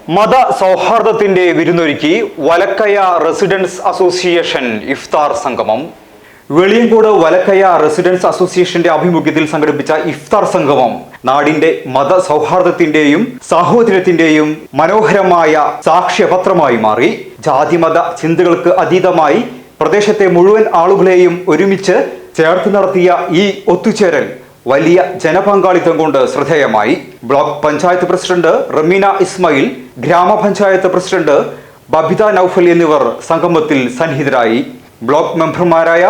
മത സൗഹാർദ്ദത്തിന്റെ വിരുന്നൊരുക്കി വലക്കയ residence association ഇഫ്താർ സംഗമം. Veliyankode വലക്കയ residence അസോസിയേഷന്റെ ആഭിമുഖ്യത്തിൽ സംഘടിപ്പിച്ച ഇഫ്താർ സംഗമം നാടിന്റെ മത സൗഹാർദ്ദത്തിന്റെയും സാഹോദര്യത്തിന്റെയും മനോഹരമായ സാക്ഷ്യപത്രമായി മാറി. ജാതിമത ചിന്തകൾക്ക് അതീതമായി പ്രദേശത്തെ മുഴുവൻ ആളുകളെയും ഒരുമിച്ച് ചേർത്ത് നടത്തിയ ഈ ഒത്തുചേരൽ വലിയ ജനപങ്കാളിത്തം കൊണ്ട് ശ്രദ്ധേയമായി. ബ്ലോക്ക് പഞ്ചായത്ത് പ്രസിഡന്റ് റമീന ഇസ്മായിൽ, ഗ്രാമപഞ്ചായത്ത് പ്രസിഡന്റ് ബബിത നൌഫൽ എന്നിവർ സംഗമത്തിൽ സന്നിഹിതരായി. ബ്ലോക്ക് മെമ്പർമാരായ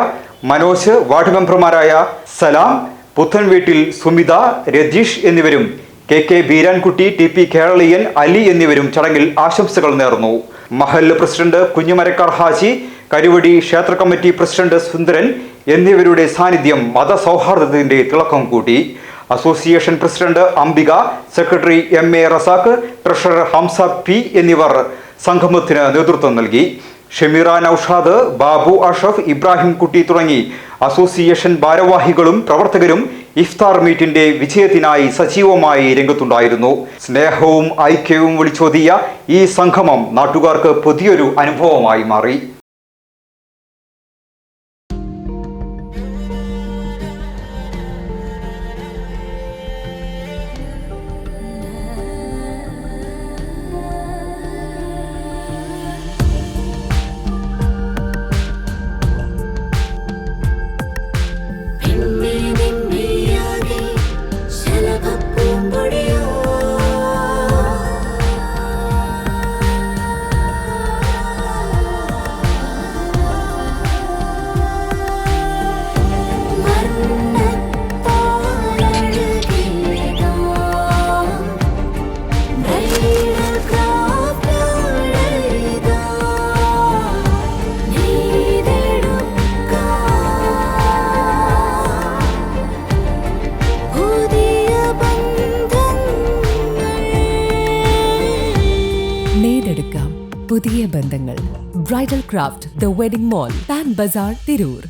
മനോജ്, വാർഡ് മെമ്പർമാരായ സലാം, പുത്തൻവീട്ടിൽ സുമിത, രതീഷ് എന്നിവരും കെ ബീരാൻകുട്ടി, ടി കേരളീയൻ, അലി എന്നിവരും ചടങ്ങിൽ ആശംസകൾ നേർന്നു. മഹല്ല് പ്രസിഡന്റ് കുഞ്ഞുമരക്കാർ ഹാജി, കരുവടി ക്ഷേത്ര കമ്മിറ്റി പ്രസിഡന്റ് സുന്ദരൻ എന്നിവരുടെ സാന്നിധ്യം മതസൗഹാർദ്ദത്തിന്റെ തിളക്കം കൂട്ടി. Association president Ambika, secretary MA Razak, treasurer Hamsa P എന്നിവർ സംഗമത്തിന് നേതൃത്വം നൽകി. ഷമീറ നൌഷാദ്, ബാബു അഷഫ്, ഇബ്രാഹിം കുട്ടി തുടങ്ങി അസോസിയേഷൻ ഭാരവാഹികളും പ്രവർത്തകരും ഇഫ്താർ മീറ്റിന്റെ വിജയത്തിനായി സജീവമായി രംഗത്തുണ്ടായിരുന്നു. സ്നേഹവും ഐക്യവും വിളിച്ചോതിയ ഈ സംഗമം നാട്ടുകാർക്ക് പുതിയൊരു അനുഭവമായി മാറി. പുതിയ ബന്ധങ്ങൾ. Bridal craft, the wedding mall, Pan Bazaar, Tirur.